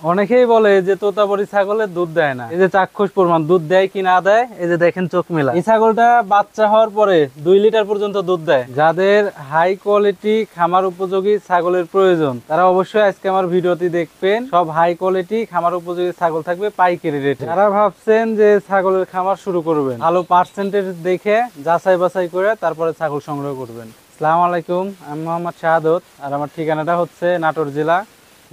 অনেকেই বলে যে তোতাপুরি ছাগলের দুধ দেয় না, এই যে চাক্ষুষ প্রমাণ দুধ দেয় কি না দেয়, এই যে দেখেন চোখ মেলা। এই ছাগলটা বাচ্চা হওয়ার পরে 2 লিটার পর্যন্ত দুধ দেয়। যাদের হাই কোয়ালিটি খামার উপযোগী ছাগলের প্রয়োজন তারা অবশ্যই আজকে আমার ভিডিওটি দেখবেন। সব হাই কোয়ালিটি খামার উপযোগী ছাগল থাকবে পাইকারি রেটে। যারা ভাবছেন যে ছাগলের খামার শুরু করবেন, ভালো পার্সেন্টেজ দেখে যাচাই বাছাই করে তারপরে ছাগল সংগ্রহ করবেন। আসসালামু আলাইকুম, আমি মোহাম্মদ শাহাদত, আর আমার ঠিকানাটা হচ্ছে নাটোর জেলা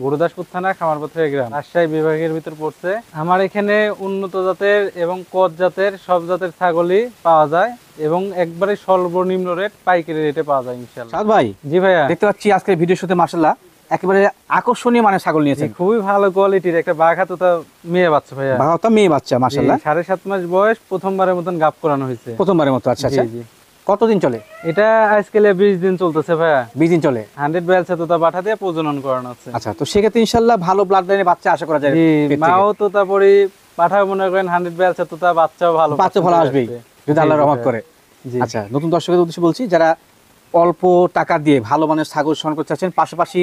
গুরুদাসপুর থানা খামারপথের গ্রাম, রাজশাহী বিভাগের ভিতর পড়ছে। আমার এখানে উন্নত জাতের এবং কট জাতের সব জাতের ছাগলই পাওয়া যায় এবং একবারে সর্বনিম্ন রেট পাইকারি রেটে পাওয়া যায় ইনশাআল্লাহ। সাদ ভাই, জি ভাইয়া, দেখতে পাচ্ছি আজকে ভিডিওর সাথে মাশাআল্লাহ একেবারে আকর্ষণীয় মানের ছাগল নিয়েছেন। খুবই ভালো কোয়ালিটির একটা বাঘা তোতা মেয়ে বাচ্চা ভাইয়া। বাঘা মেয়ে বাচ্চা মাশাআল্লাহ, 7.5 মাস বয়স, প্রথমবারের মতন গাব করানো হয়েছে। প্রথমবারের মতো? আচ্ছা আচ্ছা, কতদিন চলে এটা? আজকে 20 দিন চলতেছে ভাইয়া। 20 দিন চলে। 100 বেলসা তোতা পাঠা দিয়ে প্রজনন করানো আছে। আচ্ছা, তো সেক্ষেত্রে ইনশাআল্লাহ ভালো ব্লাড লাইনের বাচ্চা আশা করা যায়। মাও তোতাপুরি পাঠা মনে করেন 100 বেলসা তোতা বাচ্চাও ভালো, বাচ্চা ভালো আসবেই যদি আল্লাহর রহমত করে। আচ্ছা, নতুন দর্শকদের উদ্দেশ্যে বলছি, যারা অল্প টাকা দিয়ে ভালো মানের ছাগল সংগ্রহ করতে চাচ্ছেন, পাশাপাশি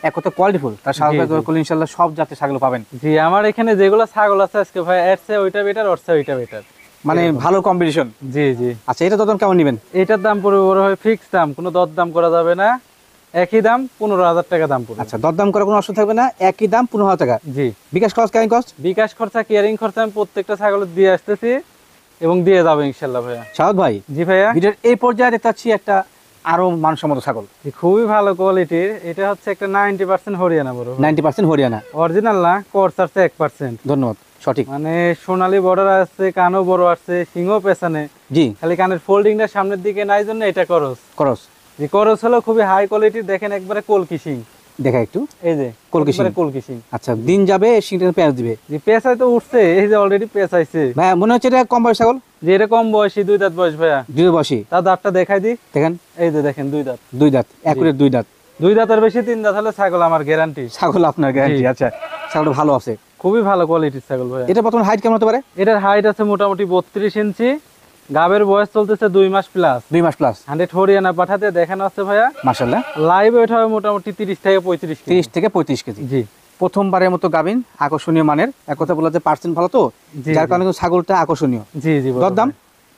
এক কথা কোয়ালিটিফুল, তার সাহায্য করলে ইনশাআল্লাহ সব জাতের ছাগল পাবেন। জি, আমার এখানে যেগুলো ছাগল আছে আজকে ভাই এরছে ওইটা বেটার, ওরছে ওইটা বেটার, মানে ভালো কম্বিনেশন। জি জি। আচ্ছা, এটা দাম কেমন নেবেন? এটার দাম পড়বে বড় হয় ফিক্স দাম, কোনো দর দাম করা যাবে না, একই দাম 15,000 টাকা দাম পড়বে। আচ্ছা, দর দাম করার কোনো অসুবিধা থাকবে না, একই দাম 15,000 টাকা। জি। বিকাশ খরচ, ক্যারিং কস্ট? বিকাশ খরচা, কেয়ারিং খরচা আমি প্রত্যেকটা ছাগল দিয়ে আসতেছি এবং দিয়ে যাবে ইনশাআল্লাহ ভাইয়া। শাহাদ ভাই, জি ভাইয়া, ভিডিওর এই পর্যায়ে দেখতে পাচ্ছি একটা আরো মানসম্মত ছাগল, খুবই ভালো কোয়ালিটির। এটা হচ্ছে একটা 90% হরিয়ানা বড়, 90% হরিয়ানা অরিজিনাল না, কোর্স আছে 1%। ধন্যবাদ, সঠিক। মানে সোনালী বর্ডার আছে, কানও বড় আছে, সিংহ পেছনে, জি, খালি কানের ফোল্ডিংটা সামনের দিকে নাই জন্য এটা করস। করস, যে করস হলো খুবই হাই কোয়ালিটির, দেখেন একবারে কলকি সিং। দেখা একটু, এই যে কলকি সিং, কলকি সিং। আচ্ছা, দিন যাবে সিংটা পেঁয়াজ দিবে। যে পেঁচাই তো উঠছে, এই যে অলরেডি পেঁচাইছে ভাই, মনে হচ্ছে এটা কম বয়স ছাগল। যে এটা কম বয়সী, 2 দাঁত বয়স ভাইয়া। 2 বয়সী, তার দাঁতটা দেখাই দি, দেখেন এই যে দেখেন 2 দাঁত। 2 দাঁত, একুরেট 2 দাঁত। 2 দাঁতের বেশি 3 দাঁত হলে ছাগল আমার গ্যারান্টি। ছাগল আপনার গ্যারান্টি? আচ্ছা, ছাগলটা ভালো আছে, খুবই ভালো কোয়ালিটির ছাগল ভাইয়া। এটা প্রথম হাইট কেমন হতে পারে? এটার হাইট আছে মোটামুটি 32 ইঞ্চি, গাবের বয়স চলতেছে 2 মাস প্লাস। 2 মাস প্লাস। 100 হরিয়ানা পাঠাতে দেখানো আছে ভাইয়া মাশাআল্লাহ। লাইভ ওয়েট হবে মোটামুটি 30 থেকে 35 কেজি। 30 থেকে 35 কেজি। জি। প্রথমবারের মতো গাবিন, আকর্ষণীয় মানের। এক কথা বলা যায় পার্সেন্ট ভালো তো, যার কারণে ছাগলটা আকর্ষণীয়। জি জি। দরদাম?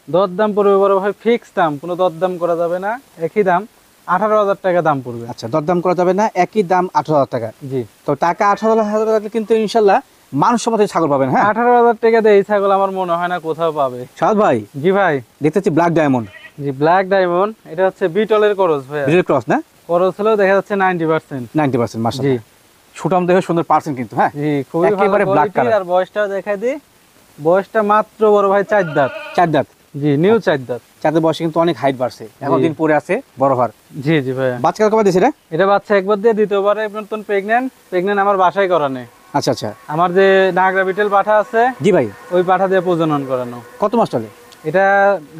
দরদাম পড়বে বড় ভাই ফিক্স দাম, কোনো দরদাম করা যাবে না, একই দাম 18,000 টাকা দাম পড়বে। আচ্ছা, দরদাম করা যাবে না, একই দাম 18,000 টাকা। জি। তো টাকা 18,000 টাকা কিন্তু ইনশাআল্লাহ মানসম্মত ছাগল পাবেন। হ্যাঁ, 18,000 টাকা দিয়ে এই ছাগল আমার মনে হয় না কোথাও পাবে। শাহাদ ভাই, জি ভাই, দেখতে পাচ্ছি ব্ল্যাক ডায়মন্ড। জি, ব্ল্যাক ডায়মন্ড। এটা হচ্ছে বিটলের করস ভাইয়া। বিটল ক্রস না? করস হলেও দেখা যাচ্ছে 90%। 90% জি। মাশাআল্লাহ। সুঠাম দেহ, সুন্দর পার্সেন্ট কিন্তু। হ্যাঁ জি, খুবই ভালো একেবারে ব্ল্যাক কোয়ালিটি। কালার। আর বয়সটা দেখাই দি, বয়সটা মাত্র বড় ভাই 4 দাঁত। 4 দাঁত। জি, নিউ 4 দাঁত। চাঁদের বয়সে কিন্তু অনেক হাইট বাড়ছে, এখন দিন পরে আছে বড় হওয়ার। জি জি ভাইয়া। বাচ্চা কবে দিয়েছে এটা? এটা বাচ্চা একবার দিয়ে, দ্বিতীয়বারে নতুন প্রেগন্যান্ট আমার বাসায় করানো। আচ্ছা আচ্ছা, আমার যে নাগরা বিটেল পাঠা আছে, জি ভাই, ওই পাঠা দিয়ে প্রজনন করানো। কত মাস চলে এটা?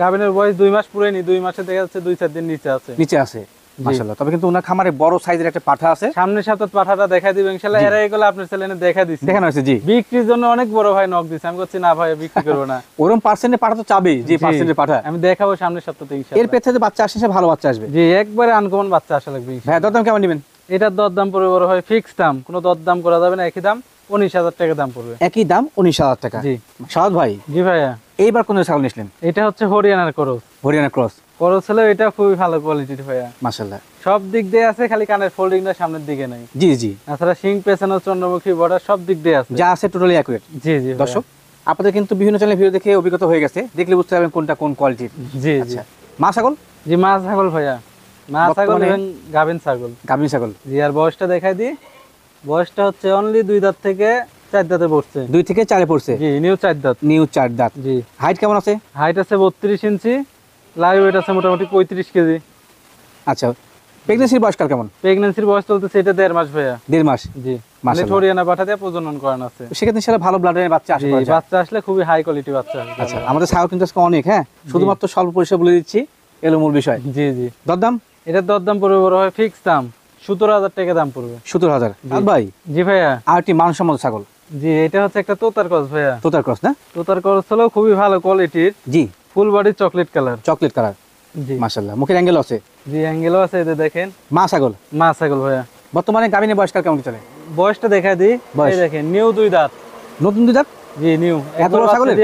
গাভিনের বয়স 2 মাস পুরোই নি, 2 মাসে দেখা যাচ্ছে 2-4 দিন নিচে আছে। নিচে আছে মাশাআল্লাহ। তবে কিন্তু ওনার খামারে বড় সাইজের একটা পাঠা আছে। সামনের সপ্তাহে পাঠাটা দেখাই দিবেন ইনশাআল্লাহ। এর এগুলো আপনার চ্যানেলে দেখা দিছি, দেখানো হয়েছে। জি, বিক্রির জন্য অনেক বড় ভাই নক দিছে, আমি বলছি না ভাই বিক্রি করব না। ওরকম পার্সেন্টে পাঠা তো চাবেই, যে পার্সেন্টে পাঠা আমি দেখাবো সামনের সপ্তাহে এর ইনশাআল্লাহ। পেছনে যে বাচ্চা আসে, সে ভালো বাচ্চা আসবে। জি, একবারে আনকমন বাচ্চা আসা লাগবে। ভাই, দরদাম কেমন নেবেন? এটার দরদাম পড়বে বড় ভাই ফিক্স দাম, কোনো দরদাম করা যাবে না, একই দাম 19,000 টাকা দাম পড়বে। একই দাম 19,000 টাকা। জি। শাহাদ ভাই, জি ভাইয়া, এইবার কোন ছাগল নিয়েছিলেন? এটা হচ্ছে হরিয়ানার করস। হরিয়ানা ক্রস। করস হলে এটা খুবই ভালো কোয়ালিটির ভাইয়া। মাশাআল্লাহ, সব দিক দিয়ে আছে, খালি কানের ফোল্ডিংটা সামনের দিকে নাই। জি জি। তাছাড়া সিং পেছনে, চন্দ্রমুখী বর্ডার সব দিক দিয়ে আছে, যা আছে টোটালি অ্যাকুরেট। জি জি। দর্শক, আপনাদের কিন্তু বিভিন্ন চ্যানেলে ভিডিও দেখে অভিজ্ঞতা হয়ে গেছে, দেখলে বুঝতে পারবেন কোনটা কোন কোয়ালিটির। জি জি। আচ্ছা, মা ছাগল? জি, মা ছাগল ভাইয়া, মা ছাগল এবং গাভিন ছাগল। গাভীন ছাগল। জি। আর বয়সটা দেখাই দি, বয়সটা হচ্ছে অনলি 2 দাঁত থেকে 4 দাঁতে পড়ছে। 2 থেকে 4 পড়ছে। জি, নিউ 4 দাঁত। নিউ 4 দাঁত। জি। হাইট কেমন আছে? হাইট আছে 32 ইঞ্চি, লাইভ ওয়েট আছে মোটামুটি 35 কেজি। আচ্ছা, প্রেগন্যান্সির বয়সকাল কেমন? প্রেগন্যান্সির বয়স চলতেছে এটা 1.5 মাস ভাইয়া। 1.5 মাস। জি। মাশাআল্লাহ। হরিয়ানা পাঠা দিয়ে প্রজনন করানো আছে। সেক্ষেত্রে ইনশাআল্লাহ ভালো ব্লাডের বাচ্চা আশা করা যায়। বাচ্চা আসলে খুবই হাই কোয়ালিটি বাচ্চা আসবে। আচ্ছা, আমাদের ছাগল কিন্তু আজকে অনেক। হ্যাঁ, শুধুমাত্র স্বল্প পরিসরে বলে দিচ্ছি, এলো মূল বিষয়। জি জি। দরদাম? এটার দরদাম পড়বে বড় হয় ফিক্স দাম 17,000 টাকা দাম পড়বে। 17,000। ভাই, জি ভাইয়া। আর একটি মানসম্মত ছাগল। জি, এটা হচ্ছে একটা তোতার ক্রস ভাইয়া। তোতার ক্রস না? তোতার ক্রস হলো খুবই ভালো কোয়ালিটির। জি। Full body chocolate colour. Chocolate colour. জি। মাশাআল্লাহ, মুখের অ্যাঙ্গেল আছে। জি, অ্যাঙ্গেলও আছে, এই যে দেখেন। মা ছাগল? মা ছাগল ভাইয়া। বর্তমানে গাভিনের বয়সকাল কেমন চলে? বয়সটা দেখাই দিই, এই দেখেন নিউ 2 দাঁত, নতুন দুই দাঁত, জি নিউ। এত বড় ছাগলের?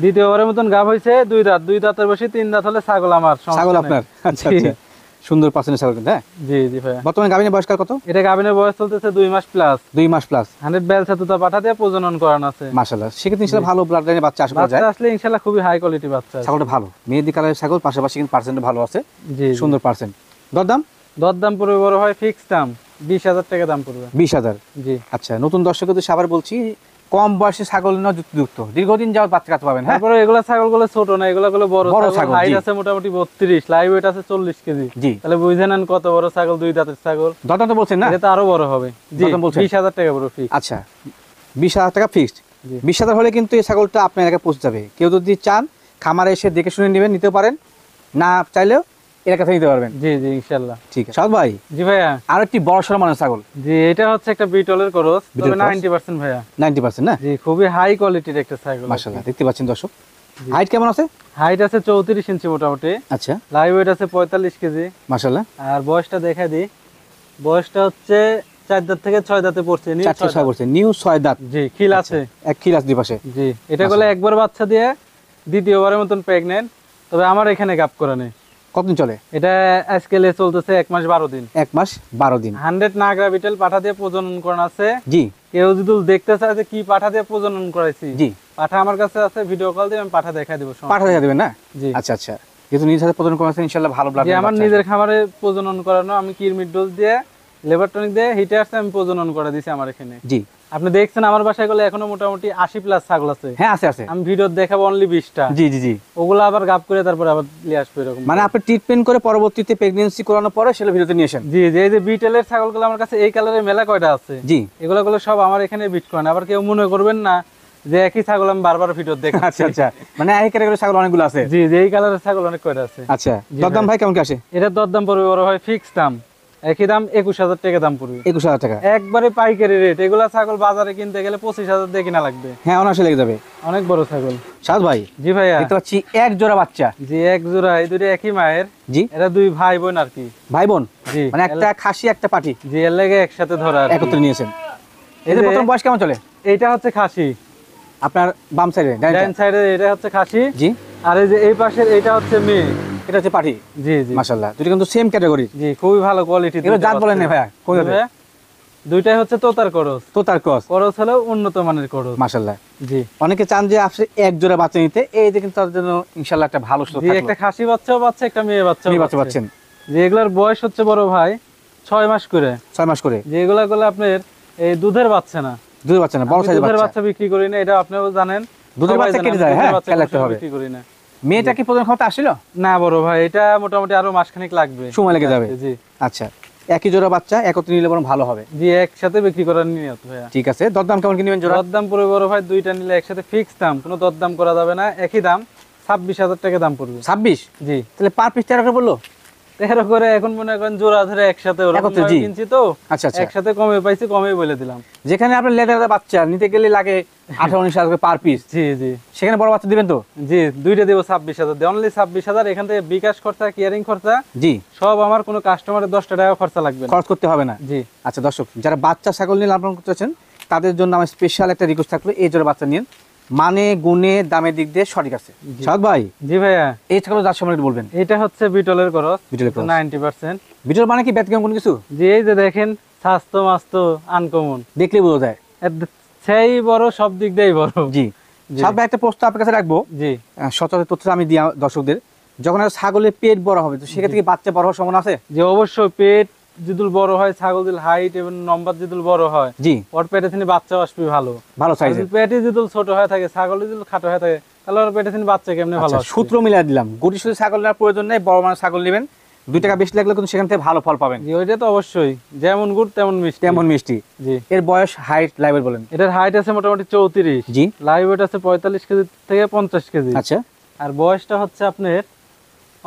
দ্বিতীয়বারের মতন গাব হয়েছে, 2 দাঁত, 2 দাঁতের বসে 3 দাঁত হলে ছাগল আমার, ছাগল আপনার? আচ্ছা জি। আচ্ছা, সুন্দর পার্সেন্টের ছাগল কিন্তু। হ্যাঁ, জি জি ভাইয়া। বর্তমানে গাভিনের বয়স কাল কত? এটা গাভিনের বয়স চলতেছে 2 মাস প্লাস, 2 মাস প্লাস। 100 বেলসা তুতা পাঠা দিয়ে প্রজনন করানো আছে। মাশাআল্লাহ, সেক্ষেত্রে ইনশাআল্লাহ ভালো ব্লাড লাইনের বাচ্চা আশা করা যায়। বাচ্চা আসলে ইনশাআল্লাহ খুবই হাই কোয়ালিটি বাচ্চা আছে। ছাগলটা ভালো, মেহেদি কালারের ছাগল, পাশাপাশি কিন্তু পার্সেন্ট ভালো আছে, জি সুন্দর পার্সেন্ট। দরদাম? দরদাম পড়বে বড় হয় ফিক্স দাম 20,000 টাকা দাম পড়বে। 20,000? জি। আচ্ছা, নতুন দর্শকদের আবার বলছি, কম বয়সে ছাগল না যুক্ত দীর্ঘদিন যাওয়ার বাচ্চা কাছে পাবেন। হ্যাঁ, তারপরে এগুলা ছাগলগুলো ছোট না, এগুলা গুলো বড় ছাগল, হাইট জি। আছে মোটামুটি 32, লাইভ ওয়েট আছে 40 কেজি। জি। তাহলে বুঝে নেন কত বড় ছাগল, 2 দাঁতের ছাগল। দরদাম তো বলছেন না? এটা তো আরো বড় হবে। জি, দরদাম বলছেন? 20,000 টাকা বড় ফিক্স। আচ্ছা, 20,000 টাকা ফিক্সড। জি। 20,000 হলে কিন্তু এই ছাগলটা আপনার এলাকায় পৌঁছে যাবে। কেউ যদি চান খামারে এসে দেখে শুনে নেবেন, নিতে পারেন, না চাইলেও এর কাছে নিতে পারবেন। জি জি ইনশাআল্লাহ। ঠিক আছে সাদ ভাই, জি ভাইয়া। আর একটি বড় সড় মানের ছাগল। জি, এটা হচ্ছে একটা বিটলের ক্রস, বিটল তবে ক্রস? 90% ভাইয়া। 90% না? জি, খুবই হাই কোয়ালিটির একটা ছাগল। মাশাআল্লাহ, দেখতে পাচ্ছেন দর্শক। হাইট কেমন আছে? হাইট আছে 34 ইঞ্চি মোটামুটি, আচ্ছা, লাইভ ওয়েট আছে 45 কেজি। মাশাআল্লাহ। আর বয়সটা দেখা দিই, বয়সটা হচ্ছে 4 দাঁত থেকে 6 দাঁতে পড়ছে, নিউ 4 6 বলছেন, নিউ 6 দাঁত। জি, খিল আছে, এক খিল আছে দুই পাশে। জি। এটা গুলো একবার বাচ্চা দিয়ে দ্বিতীয়বারের মতন প্রেগনেন্ট, তবে আমার এখানে গাপ করা নেই। কতদিন চলে? এটা আজকাল চলতেছে 1 মাস 12 দিন। 1 মাস 12 দিন। 100 নাগরা বিটেল পাঠা দিয়ে প্রজনন করানো আছে। জি। কেউ যদি দেখতে চায় যে কি পাঠা দিয়ে প্রজনন করাইছি, জি, পাঠা আমার কাছে আছে, ভিডিও কল দিয়ে আমি পাঠা দেখাই দেবো। পাঠা দেখা দেবেন না? জি। আচ্ছা আচ্ছা, যেহেতু নিজ হাতে প্রদান করেছেন ইনশাআল্লাহ ভালো ব্লাড। যে আমার নিজের খামারে প্রজনন করানো, আমি কিরমিট ডোজ দিয়ে, লেবার টনিক দিয়ে, হিটারসে আমি প্রজনন করে দিছি আমার এখানে। জি। আপনি দেখছেন আমার বাসায় গুলো এখনো মোটামুটি 80 প্লাস ছাগল আছে। হ্যাঁ, আছে আছে। আমি ভিডিও দেখাবো অনলি 20টা। জি জি জি। ওগুলো আবার গাপ করে তারপরে আবার নিয়ে আসবো এরকম। মানে আপনি ট্রিটমেন্ট করে পরবর্তীতে প্রেগন্যান্সি করানোর পরে সেটা ভিডিওতে নিয়ে আসেন? জি জি। এই যে বিটেলের ছাগলগুলো আমার কাছে এই কালারের মেলা কয়টা আছে। জি। এগুলো সব আমার এখানে বিট করেন। আবার কেউ মনে করবেন না যে একই ছাগল আমি বারবার ভিডিও দেখাচ্ছি। আচ্ছা আচ্ছা, মানে এই ক্যাটাগরির ছাগল অনেকগুলো আছে। জি জি, এই কালারের ছাগল অনেক কয়টা আছে। আচ্ছা, জি দরদাম ভাই কেমন কি আসে? এটার দরদাম পড়বে বড় হয় ফিক্স দাম, একই দাম 21,000 টাকা দাম পড়বে। 21,000 টাকা একবারে পাইকারি রেট। এগুলা ছাগল বাজারে কিনতে গেলে 25,000 দিয়ে কিনা লাগবে। হ্যাঁ, অনায়াসে লেগে যাবে। অনেক বড় ছাগল। সাদ ভাই, জি ভাইয়া। দেখতে পাচ্ছি এক জোড়া বাচ্চা। জি, এক জোড়া, এই দুটো একই মায়ের। জি। এরা 2 ভাই বোন আর কি। ভাই বোন? জি। মানে একটা খাসি একটা পাটি জি, এর লেগে একসাথে ধরা আর কি। একত্রে নিয়েছেন। এই এদের যে- প্রথম বয়স কেমন চলে? এইটা হচ্ছে খাসি, আপনার বাম সাইডে ডান সাইডে এটা হচ্ছে খাসি। জি। আর এই যে এই পাশের এটা হচ্ছে মেয়ে। এটা হচ্ছে পাটি। জি জি। মাশাআল্লাহ, দুটো কিন্তু সেম ক্যাটাগরি। জি, খুবই ভালো কোয়ালিটি। এগুলো জাত বলেন না ভাইয়া, কোন জাতের? দুইটাই হচ্ছে তোতার করস। তোতার ক্রস। করস হলো উন্নত মানের করস। মাশাআল্লাহ। জি। অনেকে চান যে আপনি এক জোড়া বাচ্চা নিতে, এই যে কিন্তু তার জন্য ইনশাআল্লাহ একটা ভালো সুযোগ জি, থাকলো। একটা খাসি বাচ্চাও পাচ্ছে, একটা মেয়ে বাচ্চাও মেয়ে বাচ্চা পাচ্ছেন। যে এগুলার বয়স হচ্ছে বড় ভাই 6 মাস করে। 6 মাস করে। যে এগুলা আপনার এই দুধের বাচ্চা না, দুধের বাচ্চা না, বড় আমি সাইজের দুধের বাচ্চা। বাচ্চা বিক্রি করি না, এটা আপনিও জানেন। দুধের সবাই বাচ্চা জানে, কেটে আমি যায়, দুধের হ্যাঁ, বাচ্চা খেয়াল কোনো রাখতে সময় হবে। বিক্রি করি না। মেয়েটা কি প্রজনন ক্ষমতা আসছিল? না বড় ভাই, এটা মোটামুটি আরো মাসখানেক লাগবে, সময় লেগে যাবে। জি। আচ্ছা, একই জোড়া বাচ্চা একত্রে নিলে বরং ভালো হবে। জি, একসাথে বিক্রি করার নিয়ত ভাইয়া। ঠিক আছে, দরদাম কেমন কি নেবেন জোড়া? দরদাম পড়বে বড় ভাই, দুইটা নিলে একসাথে ফিক্স দাম, কোনো দরদাম করা যাবে না, একই দাম 26,000 টাকা দাম পড়বে। 26? জি। তাহলে পার পিস 13 করে বললো? 13 করে এখন মনে করেন জোড়া ধরে একসাথে ওরকম একত্রে, ভাবে জি। কিনছি তো, আচ্ছা আচ্ছা। একসাথে কমে পাইছি, কমেই বলে দিলাম। যেখানে আপনার লেদার বাচ্চা নিতে গেলে লাগে 18-19,000 করে পার পিস, জি জি সেখানে বড় বাচ্চা দিবেন তো? জি, দুইটা দেবো 26,000 দিয়ে, অনলি 26,000। এখান থেকে বিকাশ খরচা, কেয়ারিং খরচা জি, সব আমার, কোনো কাস্টমারের 10 টাকা খরচা লাগবে না। খরচ করতে হবে না। জি। আচ্ছা দর্শক, যারা বাচ্চা ছাগল নিয়ে লালন করতে চাচ্ছেন তাদের জন্য আমার স্পেশাল একটা রিকোয়েস্ট থাকলো, এই জোড়া বাচ্চা নিন, মানে গুণে দামের দিক দিয়ে সঠিক আছে। সাদ ভাই, জি ভাইয়া। এই ছাগলের জাত সম্পর্কে বলবেন। এটা হচ্ছে বিটলের ক্রস, বিটলের ক্রস। 90%। বিটল মানে কি ব্যতিক্রম কোনো কিছু? জি, এই যে দেখেন স্বাস্থ্য মাস্ত আনকমন, দেখলেই বোঝা যায়। সেই বড়, সব দিক দিয়েই বড়। জি। সাদ ভাই, একটা প্রশ্ন আপনার কাছে রাখবো, জি। সচরাচর তথ্য আমি দিই দর্শকদের, যখন একটা ছাগলের পেট বড় হবে তো সেক্ষেত্রে কি বাচ্চা বড় হওয়ার সম্ভাবনা আছে? যে অবশ্যই পেট যদি বড় হয়, ছাগল যদি হাইট এবং নম্বর যদি বড় হয়, জি, ওর পেটে থেকে বাচ্চা আসবে ভালো। ভালো আর সাইজের। যদি পেটে যদি ছোট হয়ে থাকে, ছাগল যদি খাটো হয়ে থাকে, তাহলে ওর পেটে থেকে বাচ্চা কেমনে ভালো আচ্ছা, আসবে? সূত্র মিলাই দিলাম, গুটি শুধু ছাগল নেওয়ার প্রয়োজন নেই, বড় মানের ছাগল নেবেন, 2 টাকা বেশি লাগলে কিন্তু সেখান থেকে ভালো ফল পাবেন। জি, ওইটা তো অবশ্যই, যেমন গুড় তেমন মিষ্টি। তেমন মিষ্টি। জি। এর বয়স, হাইট, লাইভের বলেন। এটার হাইট আছে মোটামুটি 34। জি। লাইভ ওয়েট আছে 45 কেজি থেকে 50 কেজি। আচ্ছা, আর বয়সটা হচ্ছে আপনার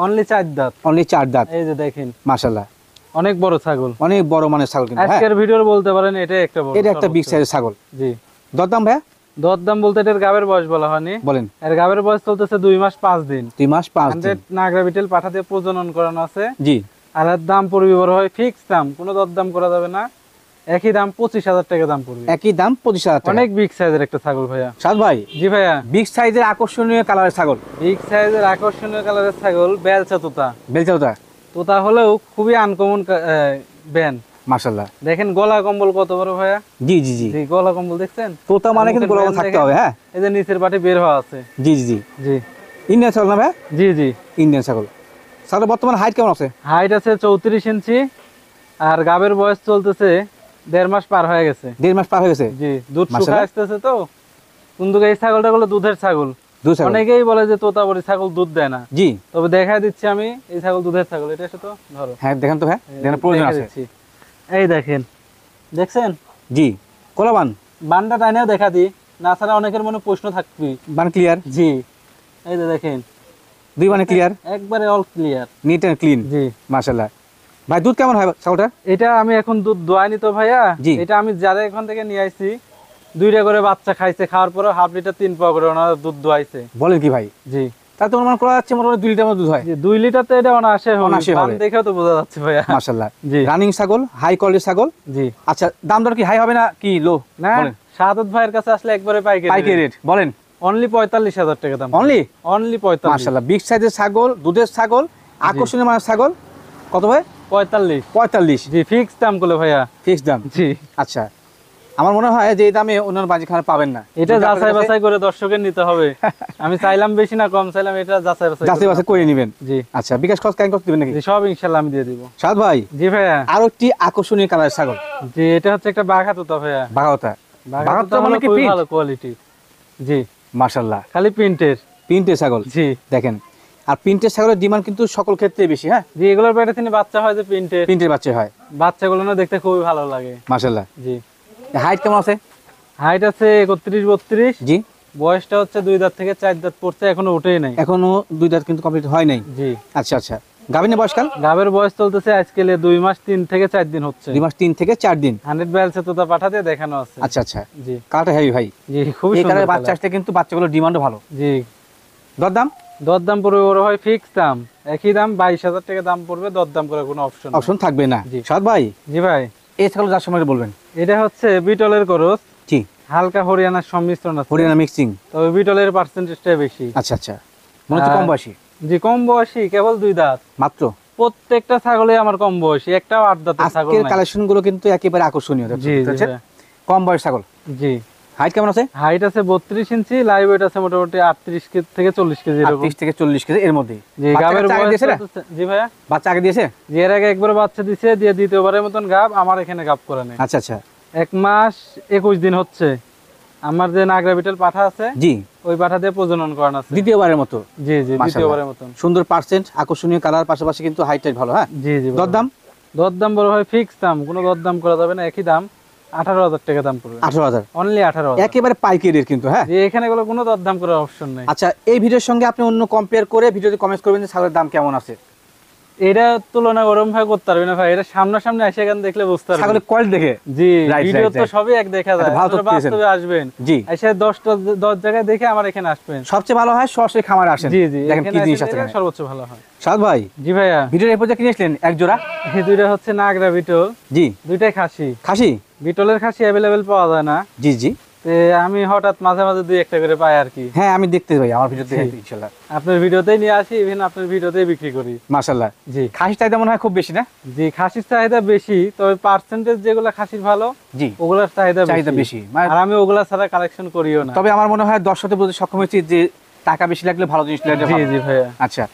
অনলি 4 দাঁত। অনলি 4 দাঁত। এই যে দেখেন, মাশাআল্লাহ, অনেক বড় ছাগল। অনেক বড় মানের ছাগল কিন্তু। হ্যাঁ, আজকের ভিডিওর বলতে পারেন এটা একটা বড়, এটা একটা বিগ সর্বোচ্চ। সাইজের ছাগল। জি। দরদাম ভাইয়া দরদাম বলতে এটার গাবের বয়স বলা হয়নি, বলেন। এর গাবের বয়স চলতেছে 2 মাস 5 দিন। 2 মাস 5 দিন। 100 নাগরা বিটেল পাঠা দিয়ে প্রজনন করানো আছে। জি। আর এর দাম পড়বে বড় হয় ফিক্স দাম, কোনো দরদাম করা যাবে না, একই দাম 25,000 টাকা দাম পড়বে। একই দাম 25,000 টাকা। অনেক বিগ সাইজের একটা ছাগল ভাইয়া। সাদ ভাই, জি ভাইয়া, বিগ সাইজের আকর্ষণীয় কালারের ছাগল, বিগ সাইজের আকর্ষণীয় কালারের ছাগল, বেলচা তোতা। বেলচাওটা তোতা হলেও খুবই আনকমন ব্যান। মাশাআল্লাহ, দেখেন গলা কম্বল কত বড় ভাইয়া। জি জি জি, জি গলা কম্বল দেখছেন? তোতা মানে কিন্তু গোলাম থাকতে হবে। হ্যাঁ, এই যে নিচের পাটি বের হওয়া আছে। জি জি জি, জি ইন্ডিয়ান ছাগল না ভাই? জি জি। ইন্ডিয়ান ছাগল। ছাগলের বর্তমান হাইট কেমন আছে? হাইট আছে 34 ইঞ্চি, আর গাবের বয়স চলতেছে 1.5 মাস পার হয়ে গেছে। 1.5 মাস পার হয়ে গেছে। জি, দুধ শুকা মাশাআল্লাহ। আসতেছে তো। কিন্তু এই ছাগলটা হলো দুধের ছাগল। দুধ ছাগল। অনেকেই বলে যে তোতাবড়ি ছাগল দুধ দেয় না, জি, তবে দেখাই দিচ্ছি আমি এই ছাগল দুধের ছাগল। এটা এসে তো ধরো। হ্যাঁ দেখেন তো ভাই, দেখেন প্রয়োজন দেখাই আছে। দিচ্ছি। এই দেখেন, দেখছেন জি, কোলাবান বানটা টাইনেও দেখা দিই, না ছাড়া অনেকের মনে প্রশ্ন থাকবে। বান ক্লিয়ার। জি, এই যে দেখেন দুই বানে ক্লিয়ার, একবারে all clear. Neat and clean. জি, মাশাআল্লাহ। ভাই দুধ কেমন হয় ছাগলটা? এটা আমি এখন দুধ দোয়াইনি তো ভাইয়া। জি। এটা আমি যারা এখান থেকে নিয়ে আইছি, 2টা করে বাচ্চা খাইছে, খাওয়ার পরে হাফ লিটার 3 পাওয়া করে ওনারা দুধ দোয়াইছে। বলেন কি ভাই? জি, তাহলে তো অনুমান করা যাচ্ছে মোটামুটি 2 লিটার মতো দুধ হয়। জি 2 লিটার তো এটা অনায়াসে হবে। অনায়াসে বান হবে। দেখেও তো বোঝা যাচ্ছে ভাইয়া। মাশাআল্লাহ। জি রানিং ছাগল, হাই কোয়ালিটির ছাগল। জি। আচ্ছা, দাম দর কি হাই হবে না কি লো? না, বলেন। শাহাদত ভাইয়ের কাছে আসলে একবারে পাইকারি পাইকারি রেট বলেন। অনলি 45,000 টাকা দাম। অনলি? অনলি 45। মাশাআল্লাহ, বিগ সাইজের ছাগল, দুধের ছাগল, আকর্ষণীয় মানের ছাগল। কত ভাই? 45। 45। জি, ফিক্স দাম গুলো ভাইয়া। ফিক্স দাম। জি, আচ্ছা, আমার মনে হয় যে এই দামে অন্যান্য বাজিখানে পাবেন না। এটা যাচাই বাছাই করে দর্শকের নিতে হবে। আমি চাইলাম বেশি না কম, চাইলাম এটা যাচাই বাছাই যাচাই বাছাই করে নেবেন। জি আচ্ছা, বিকাশ খরচ কেন করতে দিবেন নাকি? জি, সব ইনশাআল্লাহ আমি দিয়ে দিব। সাদ ভাই, জি ভাইয়া। আরো একটি আকর্ষণীয় কালারের ছাগল, জি, এটা হচ্ছে একটা বাঘা তোতা ভাইয়া। বাঘাওতা। বাঘা বাঘাওতা তোতা মানে মানে কি খুবই print? ভালো কোয়ালিটি। জি, মাশাআল্লাহ, খালি প্রিন্টের। প্রিন্টের ছাগল। জি দেখেন, আর প্রিন্টের ছাগলের ডিমান্ড কিন্তু সকল ক্ষেত্রে বেশি। হ্যাঁ, জি, এগুলোর পেটে তিনি বাচ্চা হয় যে প্রিন্টের। প্রিন্টের বাচ্চা হয়। বাচ্চাগুলো না দেখতে খুবই ভালো লাগে। মাশাআল্লাহ। জি, হাইট কেমন আছে? হাইট আছে 31-32। জি, বয়সটা হচ্ছে 2 দাঁত থেকে 4 দাঁত পড়ছে, এখনো উঠেই নাই। এখনো 2 দাঁত কিন্তু কমপ্লিট হয় নাই। জি, আচ্ছা আচ্ছা, গাভিনের বয়সকাল? গাবের বয়স চলতেছে আজকাল 2 মাস 3 থেকে 4 দিন হচ্ছে। 2 মাস 3 থেকে 4 দিন। 100 ব্যালসে তোতা পাঠাতে দেখানো আছে। আচ্ছা আচ্ছা, জি কালারটা হেভি ভাই। জি, খুবই এই সুন্দর কালারের বাচ্চা কালার। আসলে কিন্তু বাচ্চাগুলোর ডিমান্ডও ভালো। জি, দরদাম? দরদাম পড়বে বড় হয় ফিক্স দাম, একই দাম 22,000 টাকা দাম পড়বে, দরদাম করার কোনো অপশন নেই। অপশন থাকবে না। জি। সাদ ভাই, জি ভাই, এই ছাগল যার সময় বলবেন। এটা হচ্ছে বিটলের করস, জি, হালকা হরিয়ানার সংমিশ্রণ আছে, হরিয়ানা মিক্সিং। তবে বিটলের পার্সেন্টেজটা বেশি। আচ্ছা আচ্ছা, মনে হচ্ছে কম বয়সী। জি, কম বয়সী, কেবল 2 দাঁত। মাত্র? প্রত্যেকটা ছাগলে আমার কম বয়সী, একটাও 8 দাঁতের ছাগল আজকের নাই। কালেকশন গুলো কিন্তু একেবারে আকর্ষণীয়। জি জি দেখছেন? ভাই। কম বয়স ছাগল। জি, হাইট কেমন আছে? হাইট আছে 32 ইঞ্চি, লাইভ ওয়েট আছে মোটামুটি 38 কেজি থেকে 40 কেজি এরকম। 38 থেকে 40 কেজি এর মধ্যে। জি, বাচ্চা গাবের কাচ্চা আগে বয়স দিয়েছে না? চলতেছে- জি ভাইয়া, বাচ্চা আগে দিয়েছে? জি, এর আগে একবার বাচ্চা দিছে, দিয়ে দ্বিতীয়বারের মতন গাব আমার এখানে গাব করে নেয়। আচ্ছা আচ্ছা, 1 মাস 21 দিন হচ্ছে। আমার যে নাগরা বিটল পাঠা আছে, জি, ওই পাঠা দিয়ে প্রজনন করানো আছে। দ্বিতীয়বারের মতো। জি জি, মাশাআল্লাহ। দ্বিতীয়বারের মতন। সুন্দর পার্সেন্ট, আকর্ষণীয় কালার, পাশাপাশি কিন্তু হাইট টাইট ভালো। হ্যাঁ, জি জি। দরদাম? দরদাম বড় হয় ফিক্স দাম, কোনো দরদাম করা যাবে না, একই দাম 18,000 টাকা দাম পড়বে। 18,000। অনলি 18,000। একেবারে পাইকারি রেট কিন্তু। হ্যাঁ, জি, এখানে গুলো কোনো দরদাম করার অপশন নেই। আচ্ছা, এই ভিডিওর সঙ্গে আপনি অন্য কম্পেয়ার করে ভিডিওতে কমেন্ট করবেন যে ছাগলের দাম কেমন আছে। এটা তুলনা ওরম ভাই করতে পারবি না ভাই, এটা সামনাসামনি এসে এখানে দেখলে বুঝতে পারবেন। ছাগলের কোয়ালিটি দেখে। জি, Right, ভিডিও right, তো right. সবই এক দেখা যায়, একটা ভালো আপনারা তথ্য দিয়েছেন। বাস্তবে আসবেন, জি, এসে 10 জায়গায় দেখে আমার এখানে আসবেন। সবচেয়ে ভালো হয় সরাসরি খামারে আসেন। জি জি, দেখেন এখানে কি জিনিস এসে আছে দেখলে এখানে। সর্বোচ্চ ভালো হয়। সাদ ভাই, জি ভাইয়া, ভিডিওর এই পর্যায়ে কিনে আসলেন এক জোড়া? এই দুইটা হচ্ছে নাগরা বিটল, জি, দুইটাই খাসি। খাসি? বিটলের খাসি অ্যাভেলেবেল পাওয়া যায় না, জি জি, তে আমি হঠাৎ মাঝে মাঝে 2-1টা করে পাই আর কি। হ্যাঁ আমি দেখতে পাই, আমার ভিডিওতে জি। ইনশাআল্লাহ। আপনার ভিডিওতেই নিয়ে আসি, ইভেন আপনার ভিডিওতেই বিক্রি করি। মাশাআল্লাহ। জি খাসি চাহিদা মনে হয় খুব বেশি না? জি, খাসির চাহিদা বেশি, তবে পার্সেন্টেজ যেগুলো খাসির ভালো, জি, ওগুলার চাহিদা চাহিদা বেশি। মানে আর আমি ওগুলা ছাড়া কালেকশন করিও না। তবে আমার মনে হয় দর্শকদের বলতে সক্ষম হয়েছি যে টাকা বেশি লাগলে ভালো জিনিস লাগলে জি ভালো। জি ভাইয়া। আচ্ছা,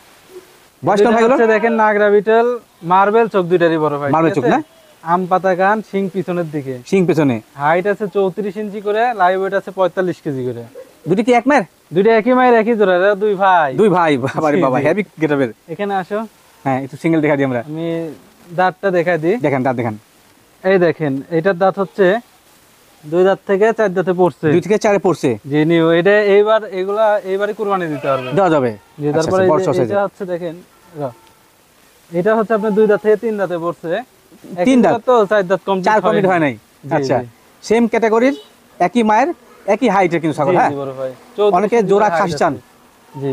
বয়সটা ভাই হলো? হচ্ছে দেখেন নাগরা বিটল, মার্বেল চোখ, দুইটারই বড় ভাই। মার্বেল ঠিক চোখ আছে? না? আম পাতা কান, শিং পিছনের দিকে। সিং পেছনে। হাইট আছে 34 ইঞ্চি করে, লাইভ ওয়েট আছে 45 কেজি করে। দুটি কি এক মায়ের? দুইটা একই মায়ের একই জোড়া, এরা দুই ভাই। দুই ভাই? বাবারে জি, বাবা, জি। হেভি গেটআপের। এখানে আসো, হ্যাঁ, একটু সিঙ্গেল দেখা দিই আমরা। আমি দাঁতটা দেখাই দিই। দেখেন দাঁত দেখেন। এই দেখেন, এটার দাঁত হচ্ছে 2 দাঁত থেকে 4 দাঁতে পড়ছে। 2 থেকে 4 পড়ছে। জি নিউ, এটা এইবার এগুলা এইবারই কুরবানি দিতে পারবে। দেওয়া যাবে। জি, আচ্ছা, তারপরে আচ্ছা, বড় size এটা এর। হচ্ছে দেখেন, এটা হচ্ছে আপনার 2 দাঁত থেকে 3 দাঁতে পড়ছে। 3 দাঁত? তো 4 দাঁত কমপ্লিট 4 কমপ্লিট হয় নাই। জি, আচ্ছা, জি। সেম ক্যাটাগরির, একই মায়ের, একই হাইটের কিন্তু ছাগল। জি, হ্যাঁ, জি, বড় ভাই। 34 অনেকে ইঞ্চি জোড়া height খাসি আছে। চান। জি,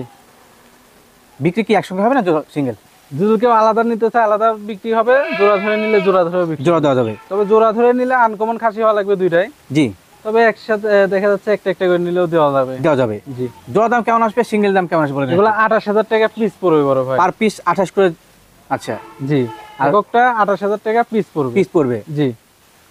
বিক্রি কি একসঙ্গে হবে না সিঙ্গেল? যদি কেউ আলাদা নিতে চায় আলাদা বিক্রি হবে, জোড়া ধরে নিলে জোড়া ধরে বিক্রি। জোড়া দেওয়া যাবে। তবে জোড়া ধরে নিলে আনকমন খাসি হওয়া লাগবে দুইটাই। জি। তবে একসাথে দেখা যাচ্ছে একটা একটা করে নিলেও দেওয়া যাবে। দেওয়া যাবে। জি। জোড়া দাম কেমন আসবে, সিঙ্গেল দাম কেমন আসবে বলেন? এগুলো 28,000 টাকা পিস পড়বে বড় ভাই। পার পিস 28 করে। আচ্ছা। জি। এককটা 28,000 টাকা পিস পড়বে। পিস পড়বে। জি।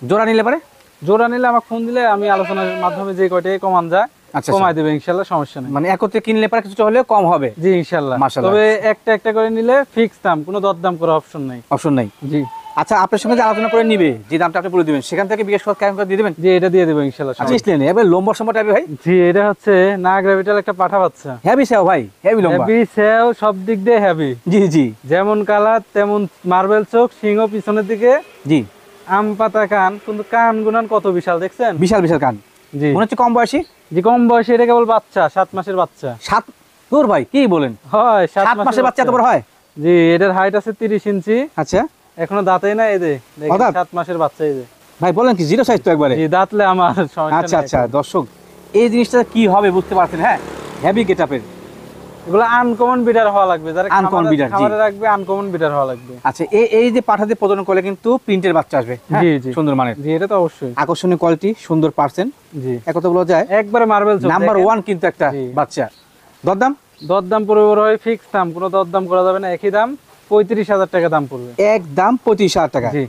জোড়া নিলে পারে? জোড়া নিলে আমাকে ফোন দিলে আমি আলোচনার মাধ্যমে যে কয়টাই কমান যায় আচ্ছা, কমাই দেবে ইনশাআল্লাহ, সমস্যা নেই। মানে একত্রে কিনলে পারে কিছুটা হলেও কম হবে। জি ইনশাআল্লাহ। মাশাআল্লাহ। তবে একটা একটা করে নিলে ফিক্স দাম, কোনো দরদাম করার অপশন নাই। অপশন নাই। জি। আচ্ছা, আপনার সঙ্গে যে আলোচনা করে নিবে, যে দামটা আপনি বলে দিবেন, সেখান থেকে বিকাশ করে কেমন করে দিয়ে দিবেন? জি এটা দিয়ে দেবো ইনশাআল্লাহ। আচ্ছা, ইসলেন এবার লম্বা সময়টা হবে ভাই? জি এটা হচ্ছে নাগরা বিটাল একটা পাঠা বাচ্চা। হেভি সেও ভাই, হেভি লম্বা। হেভি সেও, সব দিক দিয়ে হেভি। জি জি। যেমন কালার তেমন মার্বেল চোখ, সিংহ পিছনের দিকে, জি। আম পাতা কান, কিন্তু কান গুনান কত বিশাল দেখছেন? বিশাল বিশাল কান। জি। মনে হচ্ছে কম বয়সী। জি কম বয়সে, এটা কেবল বাচ্চা, 7 মাসের বাচ্চা। 7 দূর ভাই, কি বলেন? হয় 7 মাসের বাচ্চা এত বড় হয়? জি এটার হাইট আছে 30 ইঞ্চি। আচ্ছা। এখনো দাঁতেই না, এই যে দেখেন 7 মাসের বাচ্চা, এই যে। ভাই বলেন কি, জিরো সাইজ তো একবারে? জি দাঁতলে আমার সমস্যা আচ্ছা নাই। আচ্ছা, দর্শক এই জিনিসটা কি হবে বুঝতে পারছেন? হ্যাঁ, হেভি গেটআপের। এগুলো আনকমন বিটার হওয়া লাগবে, যারা Uncommon breeder, জি। খামারে রাখবে আনকমন বিটার হওয়া লাগবে। আচ্ছা, এই যে পাঠাতে প্রজনন করলে কিন্তু প্রিন্টের বাচ্চা আসবে। হ্যাঁ, জি জি। সুন্দর মানের, জি এটা তো অবশ্যই। আকর্ষণীয় কোয়ালিটি, সুন্দর পার্সেন্ট। জি এক কথা বলা যায় একবারে মার্বেল চোখ নাম্বার দেখেন। 1 কিন্তু একটা জি। বাচ্চা। দরদাম? দরদাম পড়বে বড় হয় ফিক্স দাম, কোনো দরদাম করা যাবে না, একই দাম 35,000 টাকা দাম পড়বে। একদম 35,000 টাকা। জি।